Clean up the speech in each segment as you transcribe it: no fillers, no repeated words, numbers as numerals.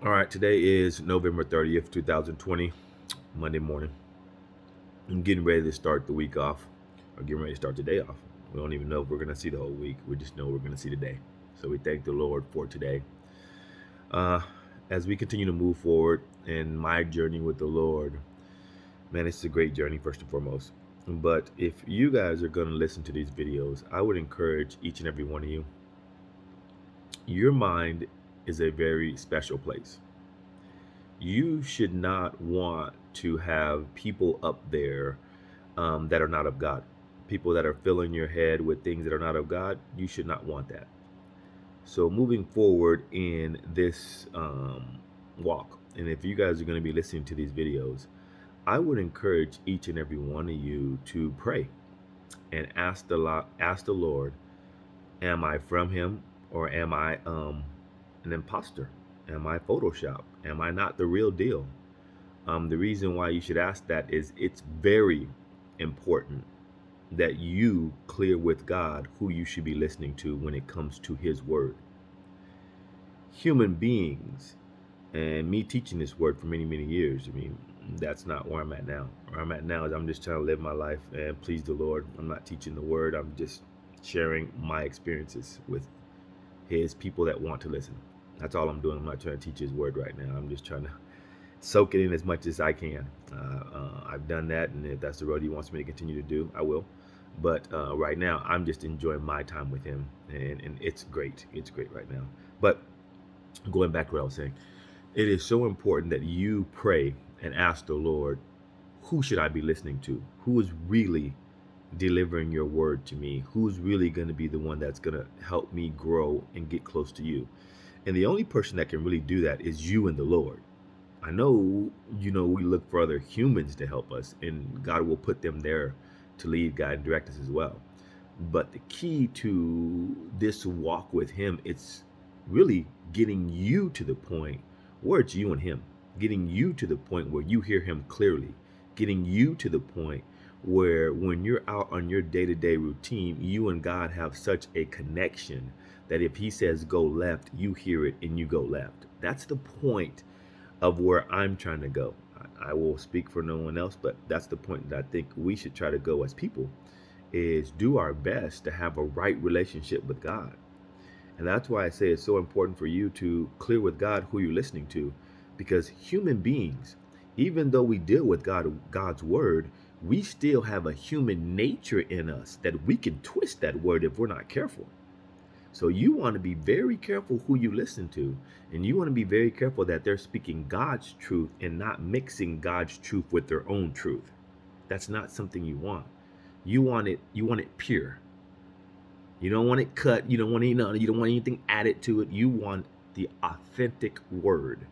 All right, today is November 30th, 2020, Monday morning. I'm getting ready to start the week off, or getting ready to start the day off. We don't even know if we're going to see the whole week. We just know we're going to see the day. So we thank the Lord for today. Uh, as we continue to move forward in my journey with the Lord, man, it's a great journey, first and foremost. But if you guys are going to listen to these videos, I would encourage each and every one of you. Your mind is a very special place. You should not want to have people up there that are not of God. People that are filling your head with things that are not of God, you should not want that. So, moving forward in this walk, and if you guys are going to be listening to these videos, I would encourage each and every one of you to pray and ask the Lord, am I from Him or am I an imposter? Am I Photoshop? Am I not the real deal? The reason why you should ask that is it's very important that you clear with God who you should be listening to when it comes to His Word. Human beings, and me teaching this word for many, many years, I mean, that's not where I'm at now. Where I'm at now is I'm just trying to live my life and please the Lord. I'm not teaching the Word, I'm just sharing my experiences with His people that want to listen. That's all I'm doing. I'm not trying to teach His Word right now. I'm just trying to soak it in as much as I can. I've done that, and if that's the road He wants me to continue to do, I will. But right now, I'm just enjoying my time with Him, and it's great. It's great right now. But going back to what I was saying, it is so important that you pray and ask the Lord, who should I be listening to? Who is really delivering your word to me? Who's really going to be the one that's going to help me grow and get close to you? And the only person that can really do that is you and the Lord. I know, we look for other humans to help us, and God will put them there to lead, guide, and direct us as well. But the key to this walk with Him, it's really getting you to the point where it's you and Him, getting you to the point where you hear Him clearly, getting you to the point where when you're out on your day to day routine, you and God have such a connection that if He says go left, you hear it and you go left. That's the point of where I'm trying to go. I will speak for no one else, but that's the point that I think we should try to go as people, is do our best to have a right relationship with God. And that's why I say it's so important for you to clear with God who you're listening to, because human beings, even though we deal with God's word, we still have a human nature in us that we can twist that word if we're not careful. So you want to be very careful who you listen to, and you want to be very careful that they're speaking God's truth and not mixing God's truth with their own truth. That's not something you want. You want it pure. You don't want it cut. You don't want anything added to it. You want the authentic word.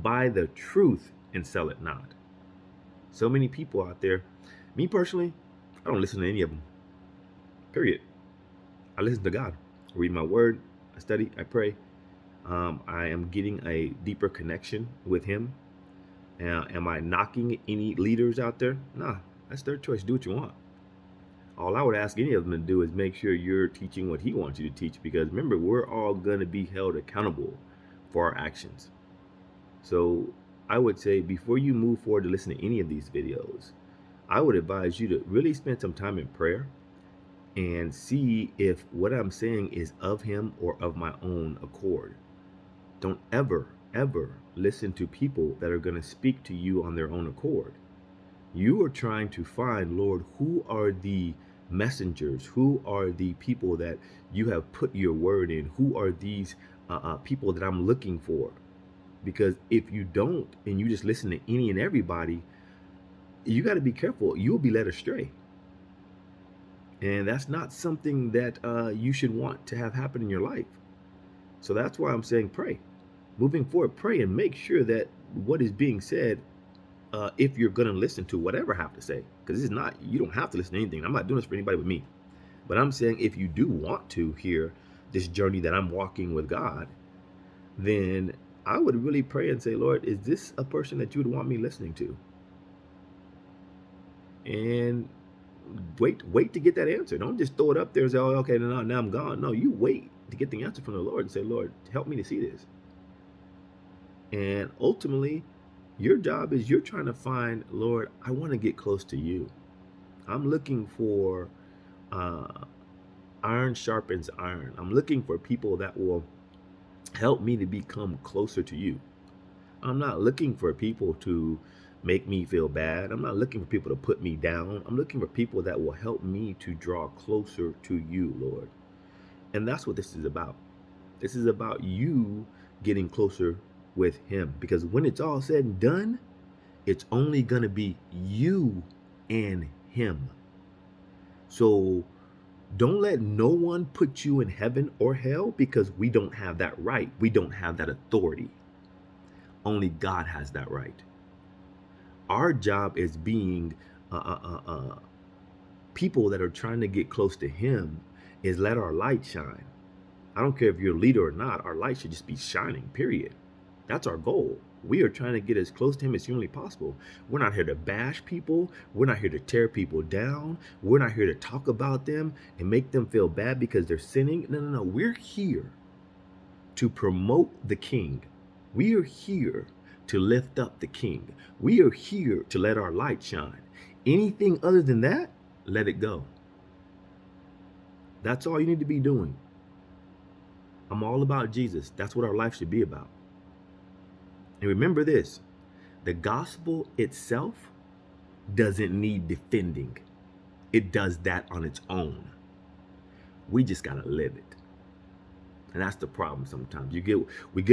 Buy the truth and sell it not. So many people out there, me personally, I don't listen to any of them. Period. I listen to God. I read my word, I study, I pray. I am getting a deeper connection with Him. Am I knocking any leaders out there? Nah, that's their choice. Do what you want. All I would ask any of them to do is make sure you're teaching what He wants you to teach, because remember, we're all going to be held accountable for our actions. So I would say before you move forward to listen to any of these videos, I would advise you to really spend some time in prayer and see if what I'm saying is of Him or of my own accord. Don't ever, ever listen to people that are going to speak to you on their own accord. You are trying to find, Lord, who are the messengers? Who are the people that you have put your word in? Who are these people that I'm looking for? Because if you don't, and you just listen to any and everybody, you got to be careful. You'll be led astray. And that's not something that you should want to have happen in your life. So that's why I'm saying pray. Moving forward, pray and make sure that what is being said, if you're going to listen to whatever I have to say, because it's not, you don't have to listen to anything. I'm not doing this for anybody but me. But I'm saying if you do want to hear this journey that I'm walking with God, then I would really pray and say, Lord, is this a person that you would want me listening to? And wait to get that answer. Don't just throw it up there and say, oh, okay, now I'm gone. No, I'm gone. No, you wait to get the answer from the Lord and say, Lord, help me to see this. And ultimately, your job is you're trying to find, Lord, I want to get close to you. I'm looking for uh, iron sharpens iron. I'm looking for people that will help me to become closer to you. I'm not looking for people to make me feel bad. I'm not looking for people to put me down. I'm looking for people that will help me to draw closer to you, Lord. And that's what this is about. This is about you getting closer with him. Because when it's all said and done, it's only going to be you and him. So don't let no one put you in heaven or hell, because we don't have that right. We don't have that authority. Only God has that right. Our job is being people that are trying to get close to him is let our light shine. I don't care if you're a leader or not. Our light should just be shining, period. That's our goal. We are trying to get as close to him as humanly possible. We're not here to bash people. We're not here to tear people down. We're not here to talk about them and make them feel bad because they're sinning. No. We're here to promote the King. We are here to lift up the King. We are here to let our light shine. Anything other than that, let it go. That's all you need to be doing. I'm all about Jesus. That's what our life should be about. And remember this, the gospel itself doesn't need defending. It does that on its own. We just got to live it. And that's the problem sometimes. We get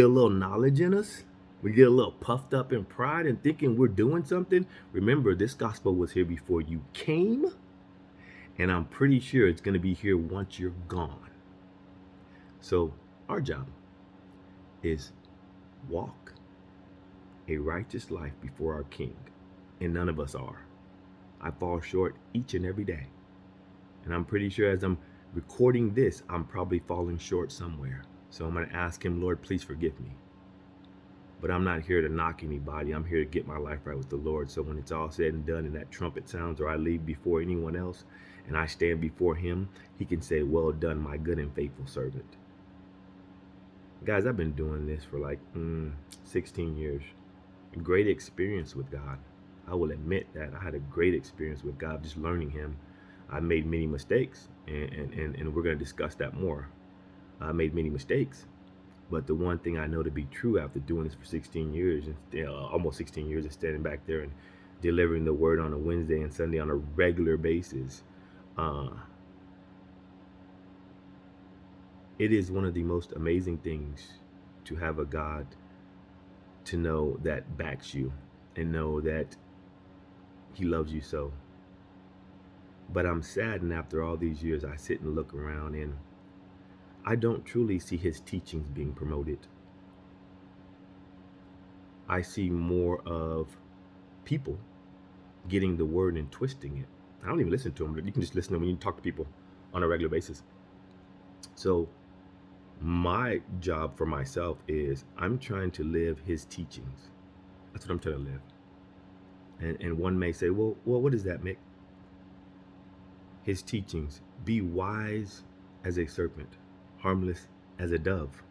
a little knowledge in us. We get a little puffed up in pride and thinking we're doing something. Remember, this gospel was here before you came. And I'm pretty sure it's going to be here once you're gone. So our job is walk a righteous life before our King. And none of us are. I fall short each and every day. And I'm pretty sure as I'm recording this, I'm probably falling short somewhere. So I'm going to ask him, Lord, please forgive me. But I'm not here to knock anybody. I'm here to get my life right with the Lord. So when it's all said and done and that trumpet sounds, or I leave before anyone else and I stand before him, he can say, well done, my good and faithful servant. Guys, I've been doing this for like 16 years. A great experience with God. I will admit that I had a great experience with God, just learning him. I made many mistakes, and we're going to discuss that more. I made many mistakes, but the one thing I know to be true after doing this for 16 years, almost 16 years, and standing back there and delivering the word on a Wednesday and Sunday on a regular basis, it is one of the most amazing things to have a God to know that backs you and know that he loves you so. But I'm saddened after all these years, I sit and look around and I don't truly see his teachings being promoted. I see more of people getting the word and twisting it. I don't even listen to them, but you can just listen to them when you talk to people on a regular basis. So my job for myself is I'm trying to live his teachings. That's what I'm trying to live. And one may say, well, what does that make? His teachings, be wise as a serpent, harmless as a dove.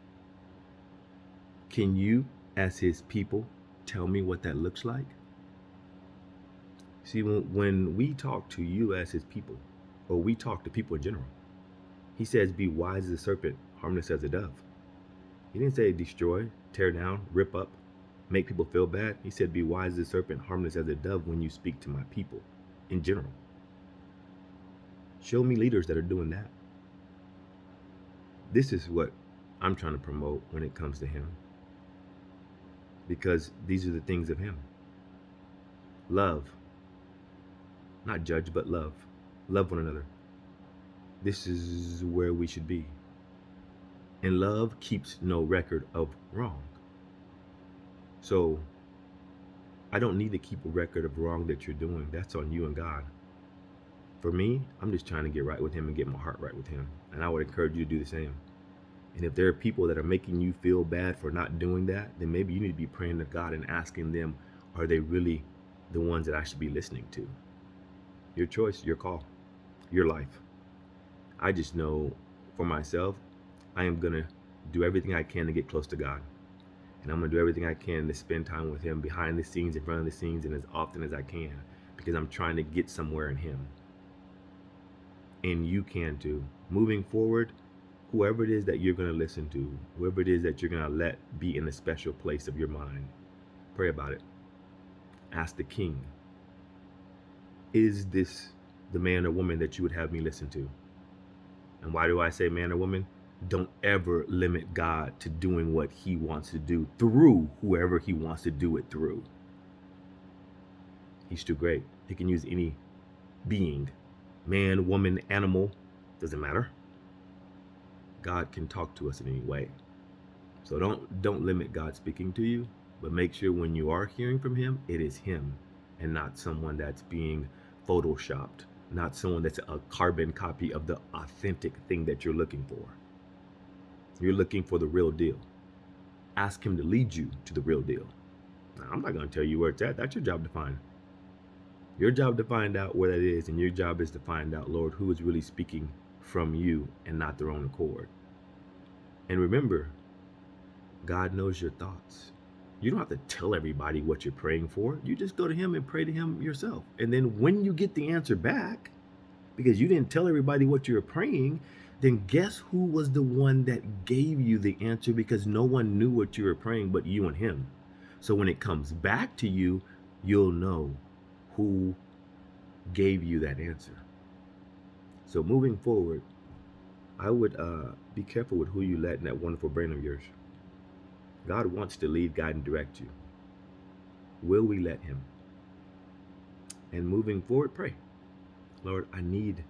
Can you, as his people, tell me what that looks like? See, when we talk to you as his people, or we talk to people in general, he says, be wise as a serpent, harmless as a dove. He didn't say destroy, tear down, rip up, make people feel bad. He said, be wise as a serpent, harmless as a dove when you speak to my people in general. Show me leaders that are doing that. This is what I'm trying to promote when it comes to him. Because these are the things of him. Love. Not judge, but love. Love one another. This is where we should be. And love keeps no record of wrong. So I don't need to keep a record of wrong that you're doing. That's on you and God. For me, I'm just trying to get right with him and get my heart right with him. And I would encourage you to do the same. And if there are people that are making you feel bad for not doing that, then maybe you need to be praying to God and asking them, are they really the ones that I should be listening to? Your choice, your call, your life. I just know for myself, I am going to do everything I can to get close to God. And I'm going to do everything I can to spend time with him behind the scenes, in front of the scenes, and as often as I can, because I'm trying to get somewhere in him. And you can too. Moving forward, whoever it is that you're going to listen to, whoever it is that you're going to let be in a special place of your mind, pray about it. Ask the King, is this the man or woman that you would have me listen to? And why do I say man or woman? Don't ever limit God to doing what he wants to do through whoever he wants to do it through. He's too great. He can use any being, man, woman, animal, doesn't matter. God can talk to us in any way. So don't limit God speaking to you, but make sure when you are hearing from him, it is him and not someone that's being photoshopped, not someone that's a carbon copy of the authentic thing that you're looking for. You're looking for the real deal. Ask him to lead you to the real deal. Now, I'm not going to tell you where it's at. That's your job to find. Your job to find out where that is, and your job is to find out, Lord, who is really speaking from you and not their own accord. And remember, God knows your thoughts. You don't have to tell everybody what you're praying for. You just go to him and pray to him yourself. And then when you get the answer back, because you didn't tell everybody what you were praying, then guess who was the one that gave you the answer, because no one knew what you were praying but you and him. So when it comes back to you, you'll know who gave you that answer. So moving forward, I would be careful with who you let in that wonderful brain of yours. God wants to lead, guide, and direct you. Will we let him? And moving forward, pray. Lord, I need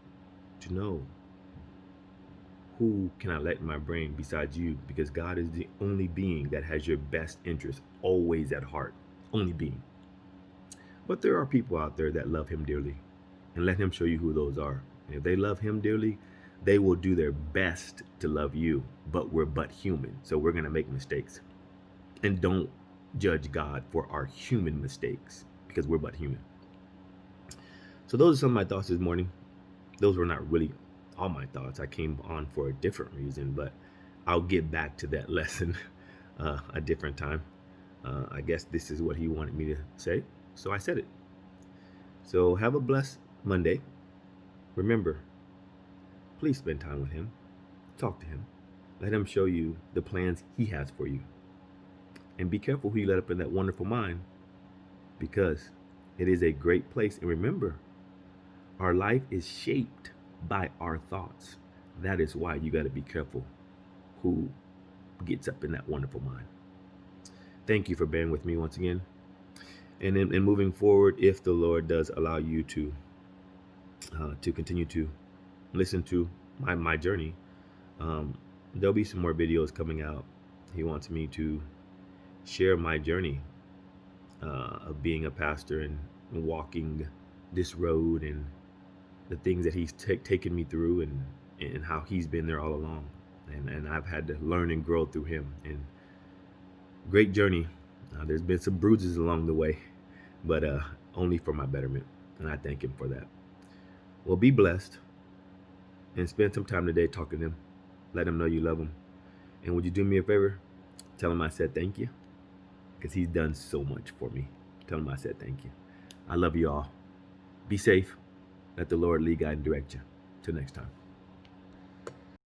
to know who can I let in my brain besides you, because God is the only being that has your best interest always at heart. Only being. But there are people out there that love him dearly, and let him show you who those are. And if they love him dearly, they will do their best to love you, but we're but human, so we're going to make mistakes. And don't judge God for our human mistakes, because we're but human. So those are some of my thoughts this morning. Those were not really all my thoughts. I came on for a different reason, but I'll get back to that lesson a different time. I guess this is what he wanted me to say, so I said it. So have a blessed Monday. Remember, please spend time with him. Talk to him. Let him show you the plans he has for you. And be careful who you let up in that wonderful mind, because it is a great place. And remember, our life is shaped by our thoughts. That is why you got to be careful who gets up in that wonderful mind. Thank you for bearing with me once again. And in moving forward, if the Lord does allow you to continue to listen to my journey, there'll be some more videos coming out. He wants me to share my journey of being a pastor and walking this road, and the things that he's taken me through, and how he's been there all along. And I've had to learn and grow through him. And great journey. There's been some bruises along the way, but only for my betterment. And I thank him for that. Well, be blessed and spend some time today talking to him. Let him know you love him. And would you do me a favor? Tell him I said thank you, because he's done so much for me. Tell him I said thank you. I love you all. Be safe. Let the Lord lead, guide, and direct you. Till next time.